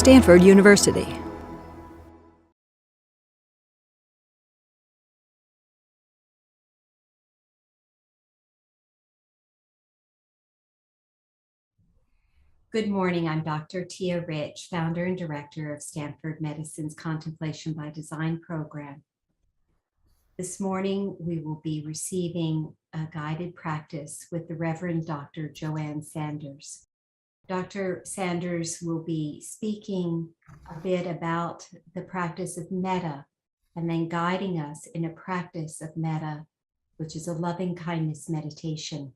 Stanford University. Good morning, I'm Dr. Tia Rich, founder and director of Stanford Medicine's Contemplation by Design program. This morning, we will be receiving a guided practice with the Rev Dr. Joanne Sanders. Dr. Sanders will be speaking a bit about the practice of Metta and then guiding us in a practice of Metta, which is a loving kindness meditation.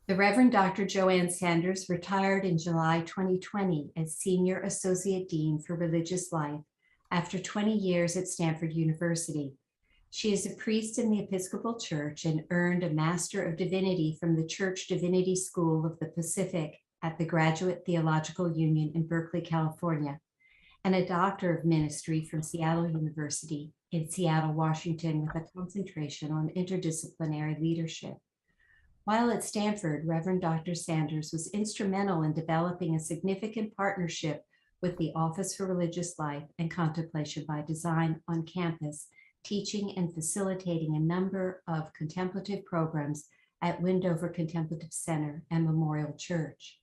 The Rev Dr. Joanne Sanders retired in July 2020 as Senior Associate Dean for Religious Life after 20 years at Stanford University. She is a priest in the Episcopal Church and earned a Master of Divinity from the Church Divinity School of the Pacific at the Graduate Theological Union in Berkeley, California, and a Doctor of Ministry from Seattle University in Seattle, Washington, with a concentration on interdisciplinary leadership. While at Stanford, Rev Dr. Sanders was instrumental in developing a significant partnership with the Office for Religious Life and Contemplation by Design on campus, teaching and facilitating a number of contemplative programs at Wendover Contemplative Center and Memorial Church.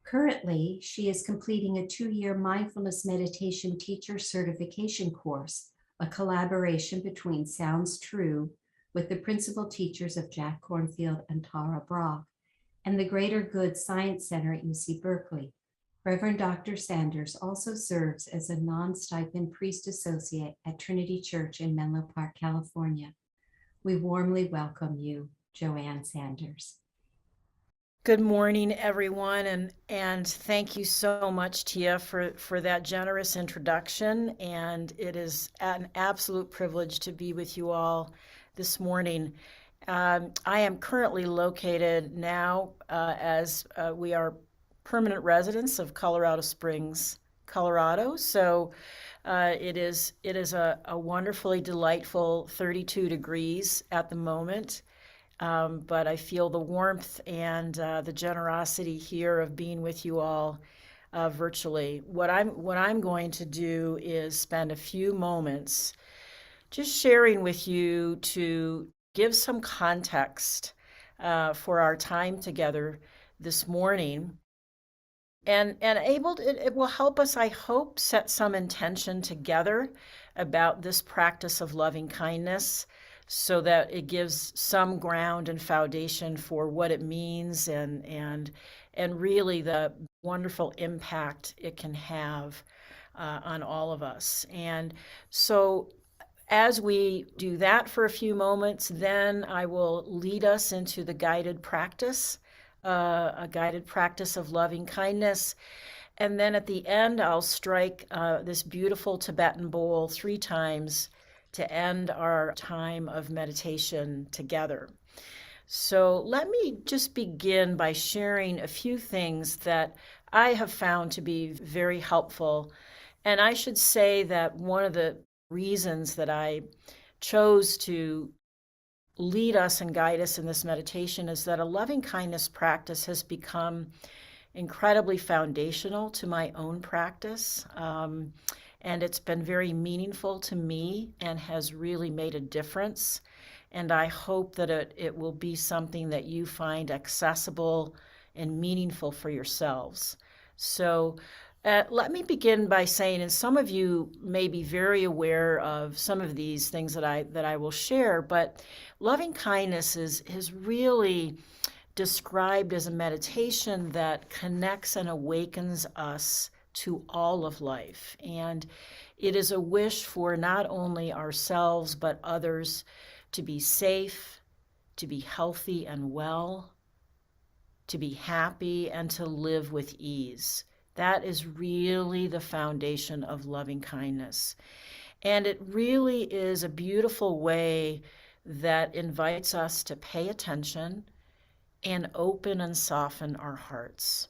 Currently, she is completing a 2-year mindfulness meditation teacher certification course, a collaboration between Sounds True with the principal teachers of Jack Kornfield and Tara Brock, and the Greater Good Science Center at UC Berkeley. Rev Dr. Sanders also serves as a non-stipend priest associate at Trinity Church in Menlo Park, California. We warmly welcome you, Joanne Sanders. Good morning, everyone, and thank you so much, Tia, for that generous introduction. And it is an absolute privilege to be with you all this morning. I am currently located now as we are permanent residents of Colorado Springs, Colorado. So it is a wonderfully delightful 32 degrees at the moment. But I feel the warmth and the generosity here of being with you all virtually. What I'm going to do is spend a few moments just sharing with you to give some context for our time together this morning. And it will help us, I hope, set some intention together about this practice of loving kindness so that it gives some ground and foundation for what it means and really the wonderful impact it can have on all of us. And so as we do that for a few moments, then I will lead us into the guided practice, a guided practice of loving kindness. And then at the end, I'll strike this beautiful Tibetan bowl 3 times to end our time of meditation together. So let me just begin by sharing a few things that I have found to be very helpful. And I should say that one of the reasons that I chose to lead us and guide us in this meditation is that a loving kindness practice has become incredibly foundational to my own practice. And it's been very meaningful to me and has really made a difference. And I hope that it will be something that you find accessible and meaningful for yourselves. So let me begin by saying, and some of you may be very aware of some of these things that I will share, but loving kindness is really described as a meditation that connects and awakens us to all of life. And it is a wish for not only ourselves, but others to be safe, to be healthy and well, to be happy, and to live with ease. That is really the foundation of loving kindness. And it really is a beautiful way that invites us to pay attention and open and soften our hearts.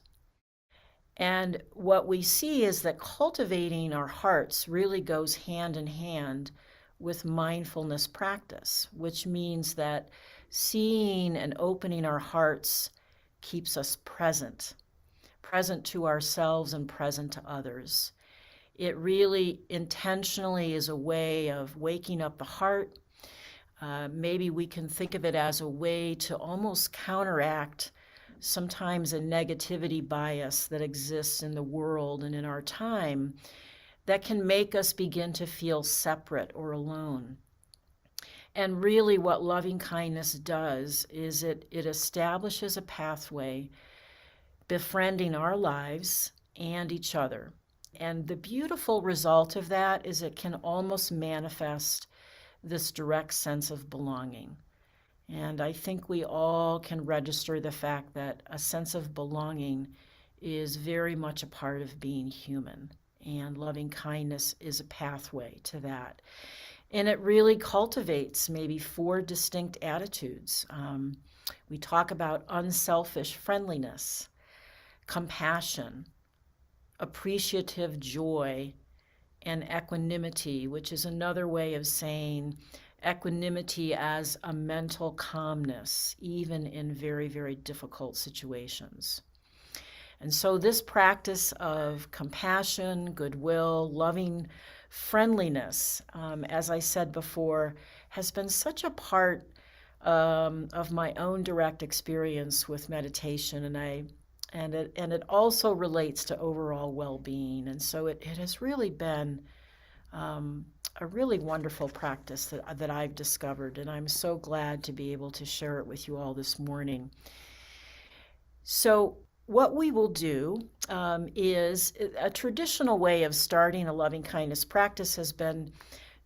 And what we see is that cultivating our hearts really goes hand in hand with mindfulness practice, which means that seeing and opening our hearts keeps us present. present to ourselves and present to others. It really intentionally is a way of waking up the heart. Maybe we can think of it as a way to almost counteract sometimes a negativity bias that exists in the world and in our time that can make us begin to feel separate or alone. And really what loving kindness does is it establishes a pathway befriending our lives and each other. And the beautiful result of that is it can almost manifest this direct sense of belonging. And I think we all can register the fact that a sense of belonging is very much a part of being human. And loving kindness is a pathway to that. And it really cultivates maybe 4 distinct attitudes. We talk about unselfish friendliness, compassion, appreciative joy, and equanimity, which is another way of saying equanimity as a mental calmness, even in very, very difficult situations. And so this practice of compassion, goodwill, loving friendliness, as I said before, has been such a part of my own direct experience with meditation, and it also relates to overall well-being. And so it has really been a really wonderful practice that I've discovered, and I'm so glad to be able to share it with you all this morning. So what we will do is a traditional way of starting a loving kindness practice has been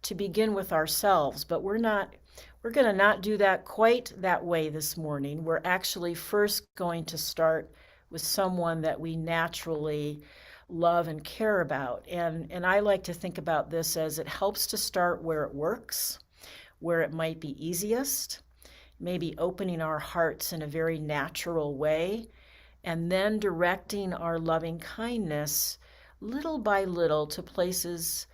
to begin with ourselves, but we're going to not do that quite that way this morning. We're actually first going to start with someone that we naturally love and care about. And I like to think about this as it helps to start where it works, where it might be easiest, maybe opening our hearts in a very natural way, and then directing our loving kindness little by little to places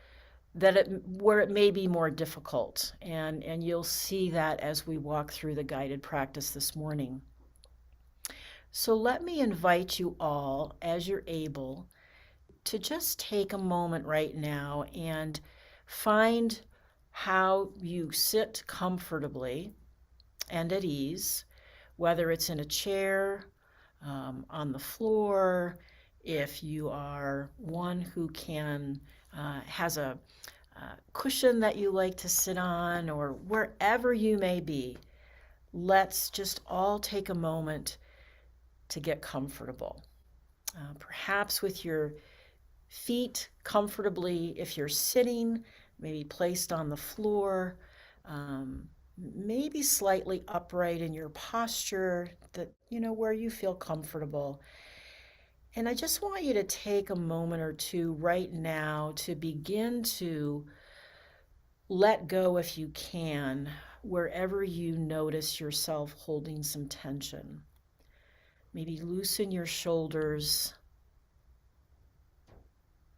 where it may be more difficult. And you'll see that as we walk through the guided practice this morning. So let me invite you all, as you're able, to just take a moment right now and find how you sit comfortably and at ease, whether it's in a chair, on the floor, if you are one who has a cushion that you like to sit on, or wherever you may be. Let's just all take a moment to get comfortable. Perhaps with your feet comfortably, if you're sitting, maybe placed on the floor, maybe slightly upright in your posture, where you feel comfortable. And I just want you to take a moment or two right now to begin to let go, if you can, wherever you notice yourself holding some tension. Maybe loosen your shoulders,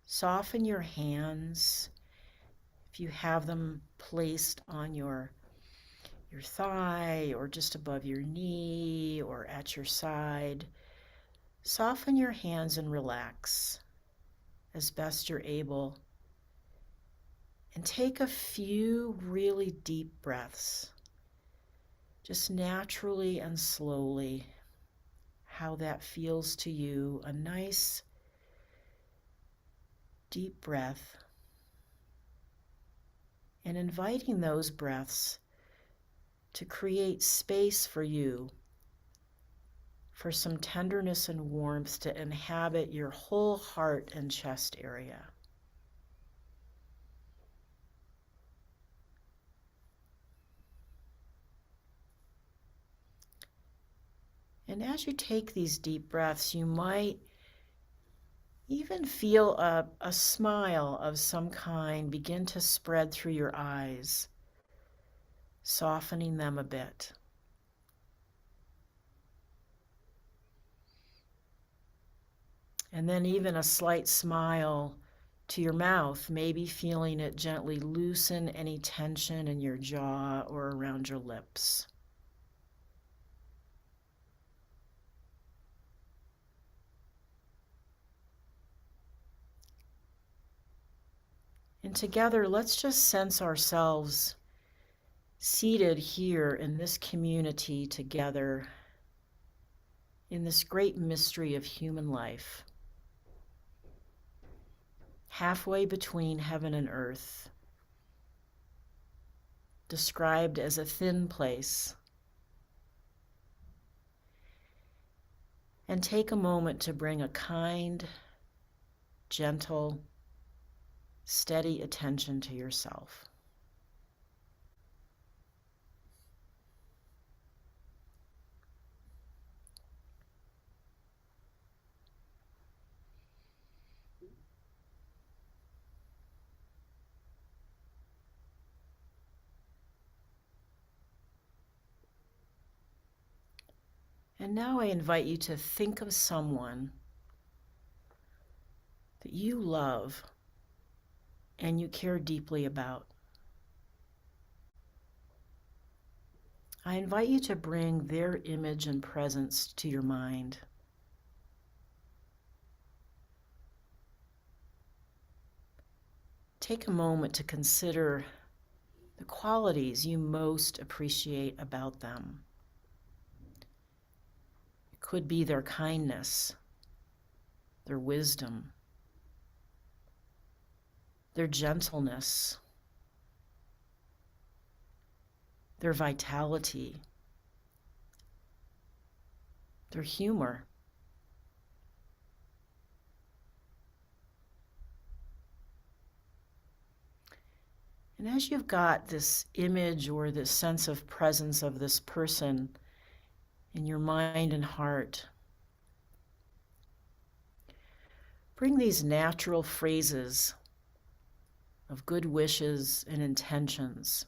soften your hands. If you have them placed on your thigh or just above your knee or at your side, soften your hands and relax as best you're able. And take a few really deep breaths, just naturally and slowly, how that feels to you. A nice deep breath, and inviting those breaths to create space for you, for some tenderness and warmth to inhabit your whole heart and chest area. And as you take these deep breaths, you might even feel a smile of some kind begin to spread through your eyes, softening them a bit. And then even a slight smile to your mouth, maybe feeling it gently loosen any tension in your jaw or around your lips. And together, let's just sense ourselves seated here in this community together in this great mystery of human life, halfway between heaven and earth, described as a thin place. And take a moment to bring a kind, gentle, steady attention to yourself. And now I invite you to think of someone that you love and you care deeply about. I invite you to bring their image and presence to your mind. Take a moment to consider the qualities you most appreciate about them. It could be their kindness, their wisdom, their gentleness, their vitality, their humor. And as you've got this image or this sense of presence of this person in your mind and heart, bring these natural phrases of good wishes and intentions.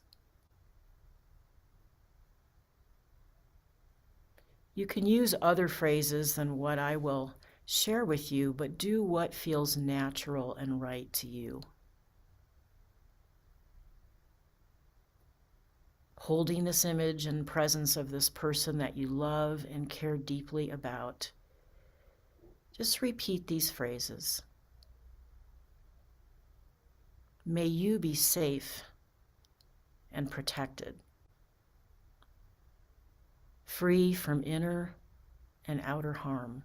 You can use other phrases than what I will share with you, but do what feels natural and right to you. Holding this image and presence of this person that you love and care deeply about, just repeat these phrases. May you be safe and protected, free from inner and outer harm.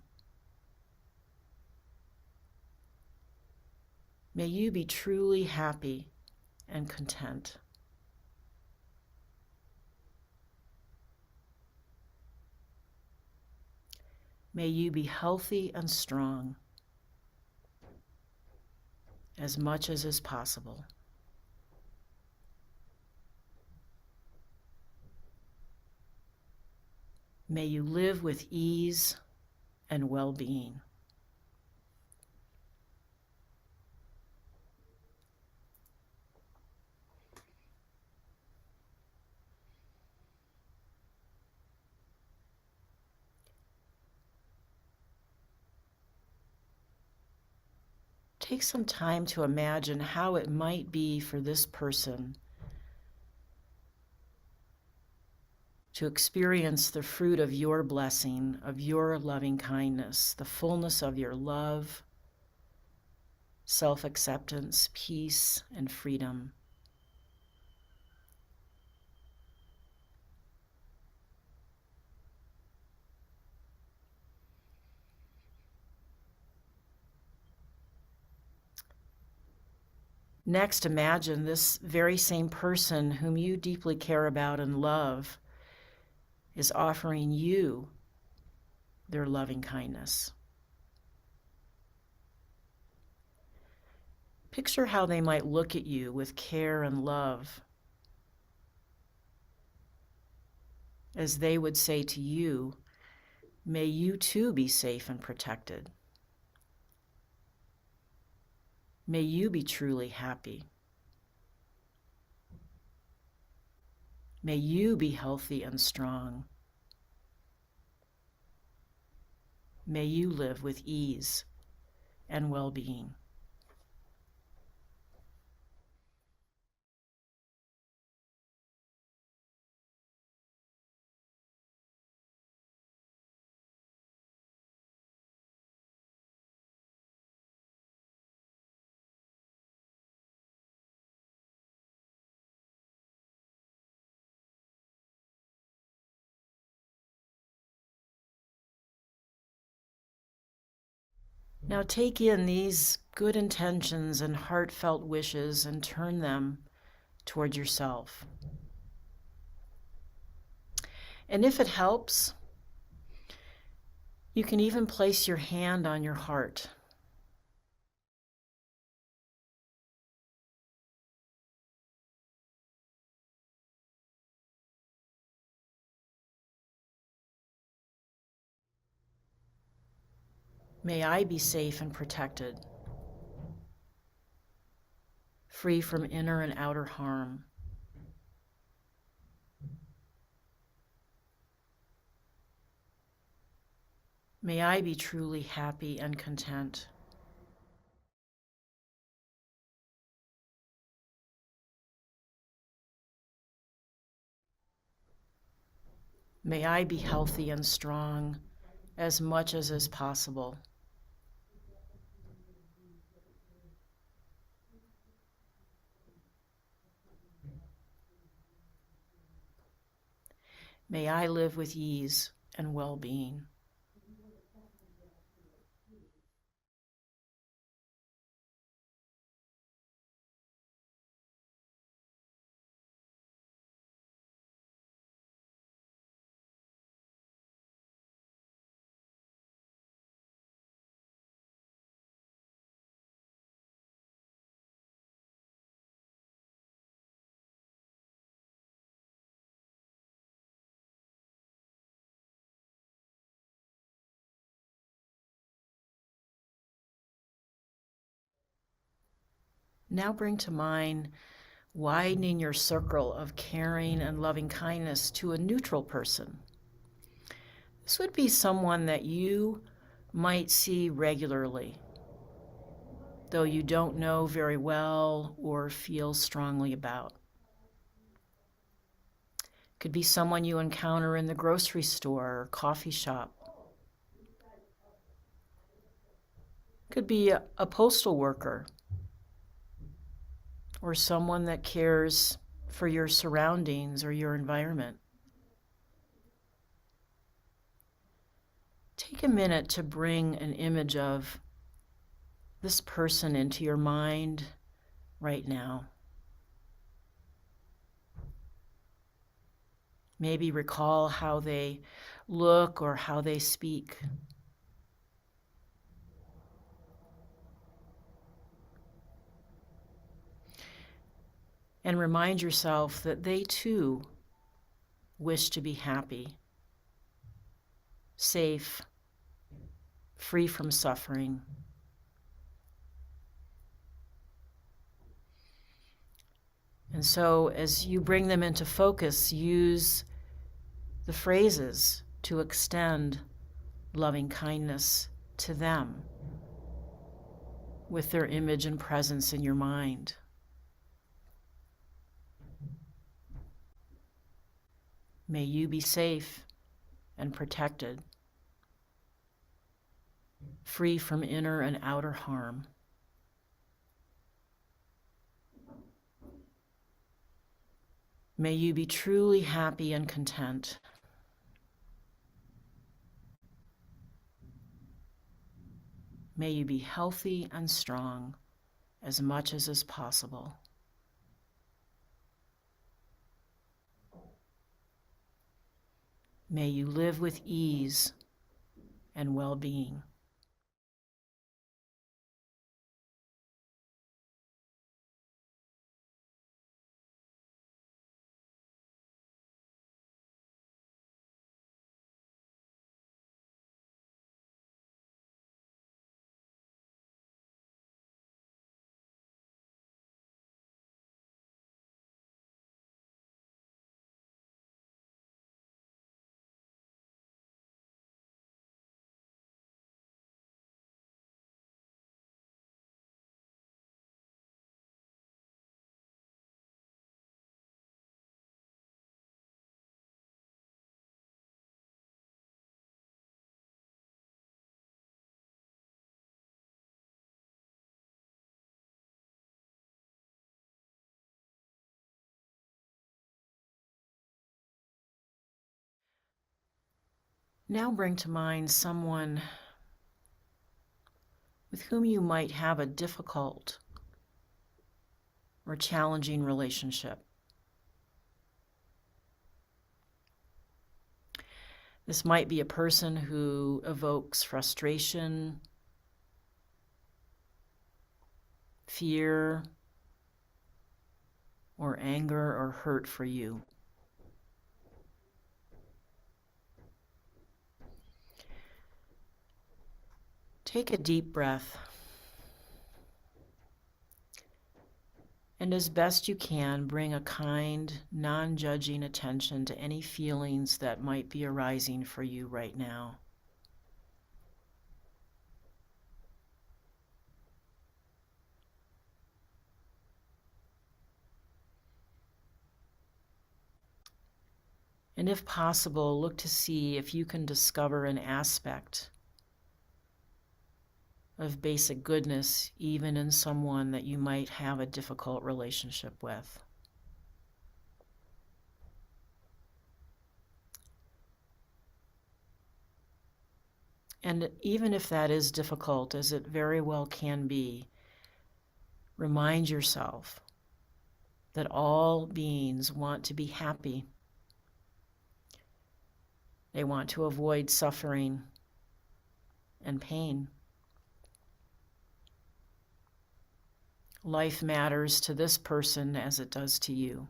May you be truly happy and content. May you be healthy and strong as much as is possible. May you live with ease and well-being. Take some time to imagine how it might be for this person to experience the fruit of your blessing, of your loving kindness, the fullness of your love, self-acceptance, peace, and freedom. Next, imagine this very same person whom you deeply care about and love is offering you their loving kindness. Picture how they might look at you with care and love as they would say to you, may you too be safe and protected. May you be truly happy. May you be healthy and strong. May you live with ease and well-being. Now take in these good intentions and heartfelt wishes and turn them toward yourself. And if it helps, you can even place your hand on your heart. May I be safe and protected, free from inner and outer harm. May I be truly happy and content. May I be healthy and strong as much as is possible. May I live with ease and well-being. Now bring to mind widening your circle of caring and loving kindness to a neutral person. This would be someone that you might see regularly, though you don't know very well or feel strongly about. Could be someone you encounter in the grocery store or coffee shop. Could be a postal worker or someone that cares for your surroundings or your environment. Take a minute to bring an image of this person into your mind right now. Maybe recall how they look or how they speak. And remind yourself that they too wish to be happy, safe, free from suffering. And so as you bring them into focus, use the phrases to extend loving kindness to them with their image and presence in your mind. May you be safe and protected, free from inner and outer harm. May you be truly happy and content. May you be healthy and strong as much as is possible. May you live with ease and well-being. Now bring to mind someone with whom you might have a difficult or challenging relationship. This might be a person who evokes frustration, fear, or anger or hurt for you. Take a deep breath, and as best you can, bring a kind, non-judging attention to any feelings that might be arising for you right now. And if possible, look to see if you can discover an aspect of basic goodness, even in someone that you might have a difficult relationship with. And even if that is difficult, as it very well can be, remind yourself that all beings want to be happy. They want to avoid suffering and pain. Life matters to this person as it does to you.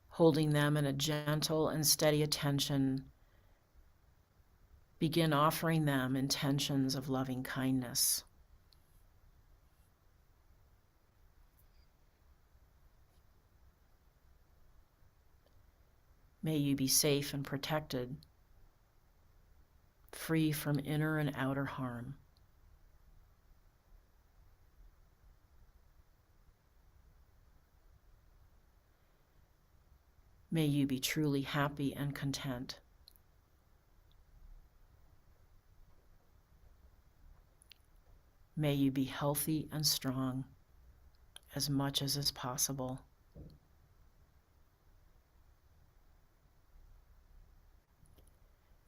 Holding them in a gentle and steady attention, begin offering them intentions of loving kindness. May you be safe and protected, free from inner and outer harm. May you be truly happy and content. May you be healthy and strong as much as is possible.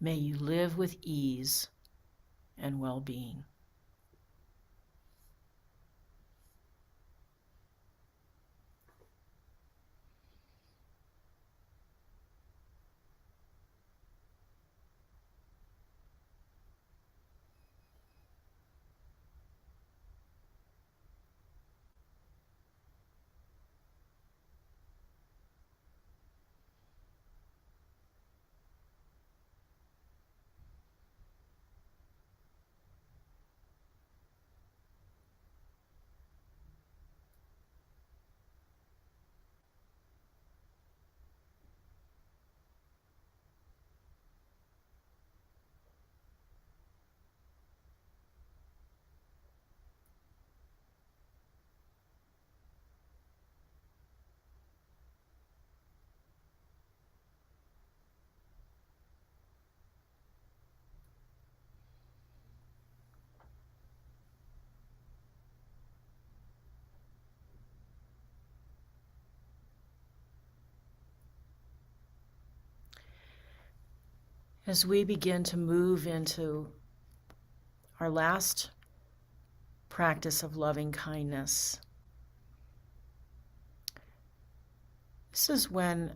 May you live with ease and well-being. As we begin to move into our last practice of loving kindness, this is when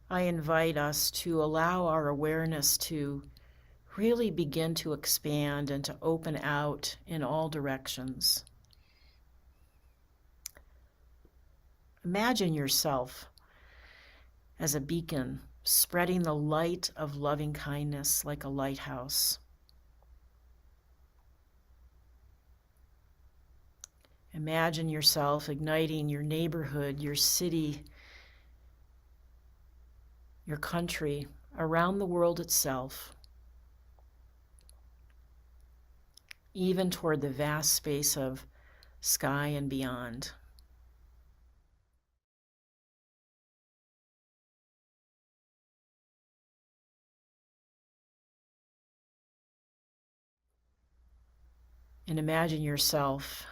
I invite us to allow our awareness to really begin to expand and to open out in all directions. Imagine yourself as a beacon, spreading the light of loving kindness like a lighthouse. Imagine yourself igniting your neighborhood, your city, your country, around the world itself, even toward the vast space of sky and beyond. And imagine yourself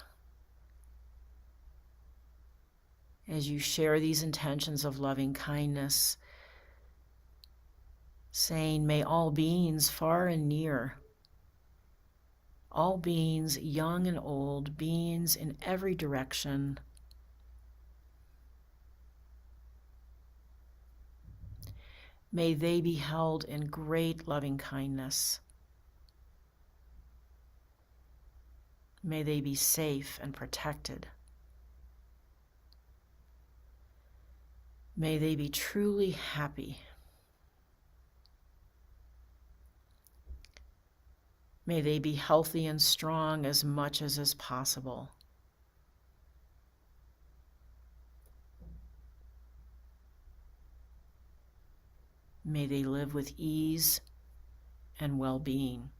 as you share these intentions of loving kindness, saying, may all beings far and near, all beings, young and old, beings in every direction, may they be held in great loving kindness. May they be safe and protected. May they be truly happy. May they be healthy and strong as much as is possible. May they live with ease and well-being.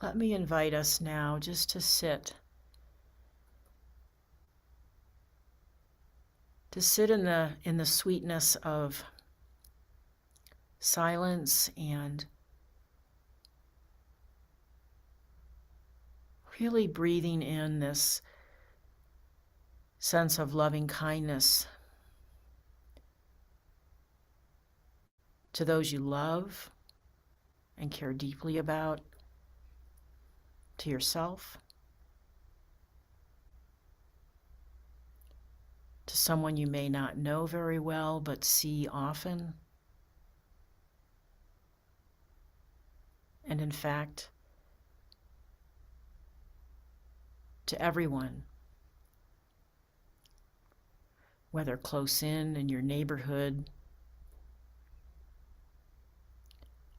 Let me invite us now just to sit in the sweetness of silence and really breathing in this sense of loving kindness to those you love and care deeply about, to yourself, to someone you may not know very well but see often, and in fact, to everyone, whether close in your neighborhood,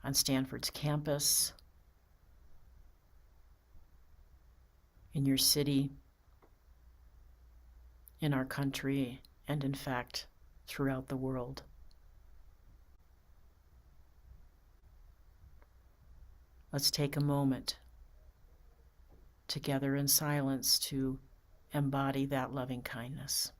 on Stanford's campus, in your city, in our country, and in fact, throughout the world. Let's take a moment together in silence to embody that loving kindness.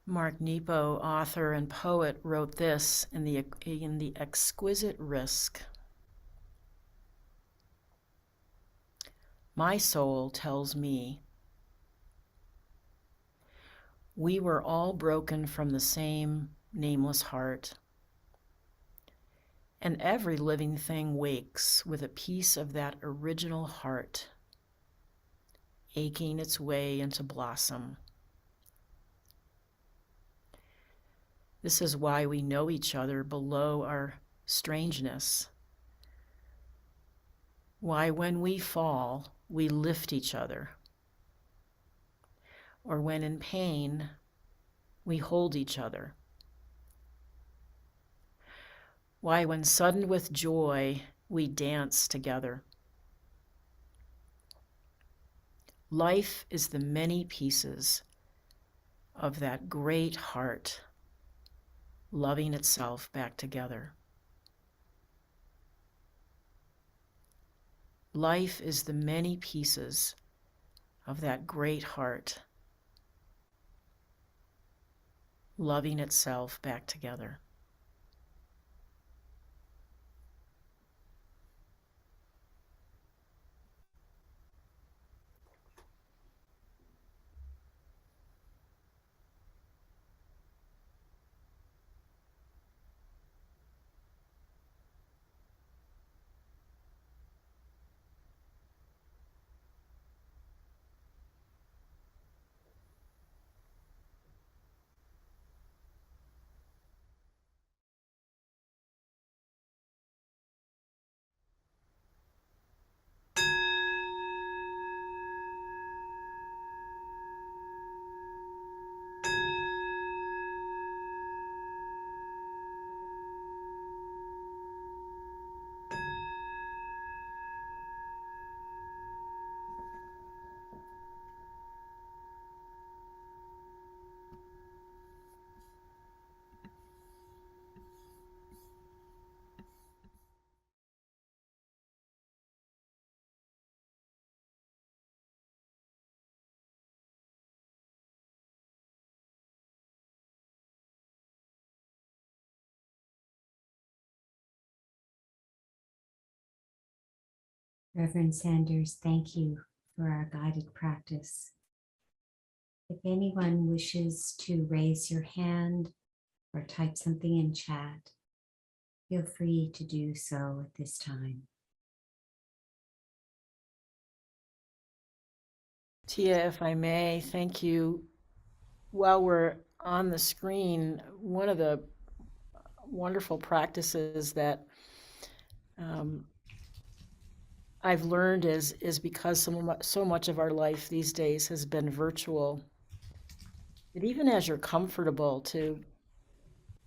Mark Nepo, author and poet, wrote this in the Exquisite Risk. My soul tells me we were all broken from the same nameless heart, and every living thing wakes with a piece of that original heart, aching its way into blossom. This is why we know each other below our strangeness. Why, when we fall, we lift each other. Or when in pain, we hold each other. Why, when sudden with joy, we dance together. Life is the many pieces of that great heart loving itself back together. Life is the many pieces of that great heart loving itself back together. Reverend Sanders, thank you for our guided practice. If anyone wishes to raise your hand or type something in chat, feel free to do so at this time. Tia, if I may, thank you. While we're on the screen, one of the wonderful practices that I've learned is because so much of our life these days has been virtual, that even as you're comfortable, to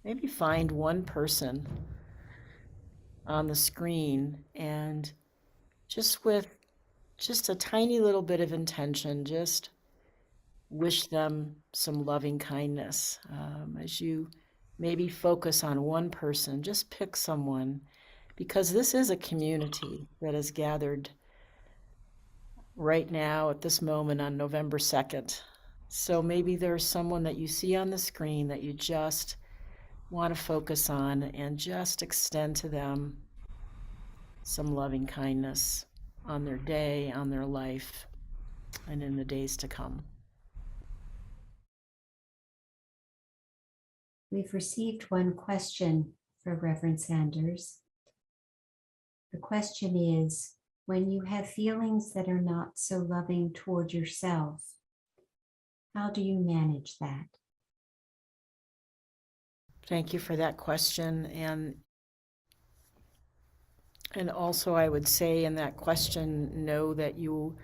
maybe find one person on the screen and just with just a tiny little bit of intention, just wish them some loving kindness. As you maybe focus on one person, just pick someone, because this is a community that is gathered right now at this moment on November 2nd. So maybe there's someone that you see on the screen that you just want to focus on and just extend to them some loving kindness on their day, on their life, and in the days to come. We've received one question for Reverend Sanders. The question is, when you have feelings that are not so loving toward yourself, how do you manage that? Thank you for that question. And also I would say in that question, know that you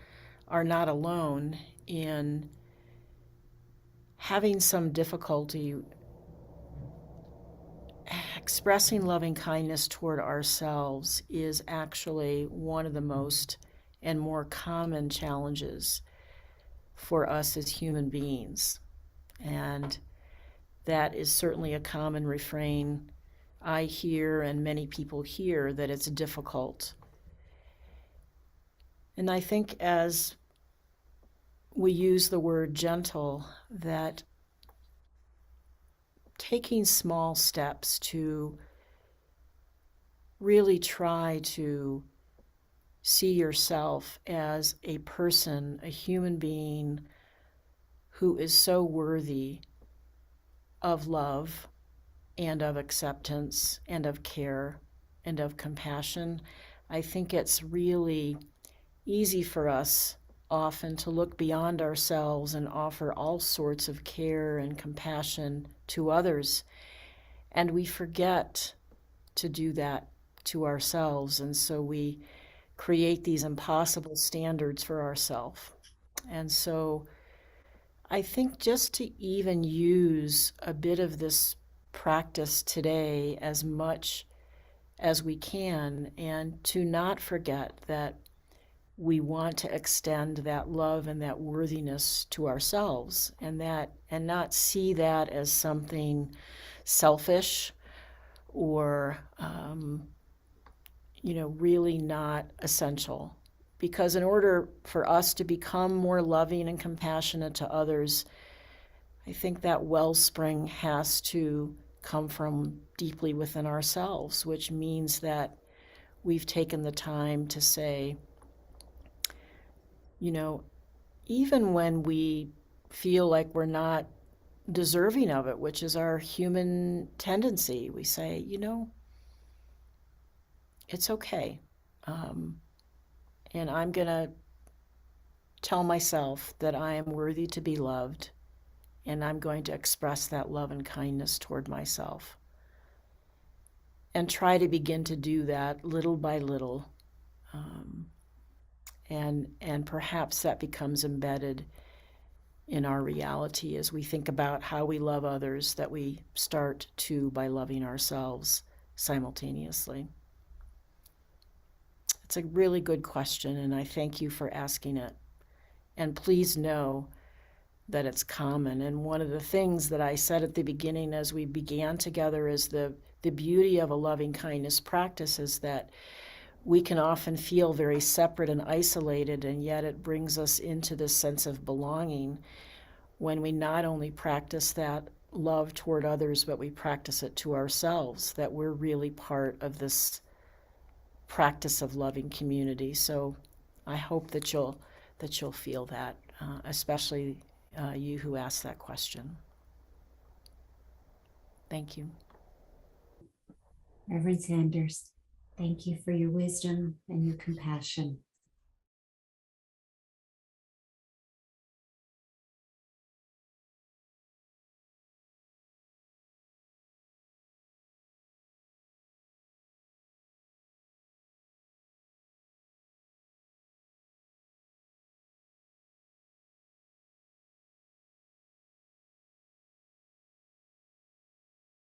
are not alone in having some difficulty expressing loving kindness toward ourselves is actually one of the most and more common challenges for us as human beings. And that is certainly a common refrain I hear and many people hear, that it's difficult. And I think as we use the word gentle, that taking small steps to really try to see yourself as a person, a human being who is so worthy of love and of acceptance and of care and of compassion. I think it's really easy for us often to look beyond ourselves and offer all sorts of care and compassion to others. And we forget to do that to ourselves. And so we create these impossible standards for ourselves. And so I think just to even use a bit of this practice today as much as we can, and to not forget that we want to extend that love and that worthiness to ourselves, and not see that as something selfish or really not essential. Because in order for us to become more loving and compassionate to others, I think that wellspring has to come from deeply within ourselves, which means that we've taken the time to say, even when we feel like we're not deserving of it, which is our human tendency, we say, it's okay. And I'm going to tell myself that I am worthy to be loved, and I'm going to express that love and kindness toward myself. And try to begin to do that little by little. And perhaps that becomes embedded in our reality as we think about how we love others, that we start to by loving ourselves simultaneously. It's a really good question, and I thank you for asking it. And please know that it's common. And one of the things that I said at the beginning as we began together is the beauty of a loving kindness practice is that we can often feel very separate and isolated, and yet it brings us into this sense of belonging when we not only practice that love toward others, but we practice it to ourselves, that we're really part of this practice of loving community. So I hope that you'll feel that, especially you who asked that question. Thank you. Reverend Sanders, thank you for your wisdom and your compassion.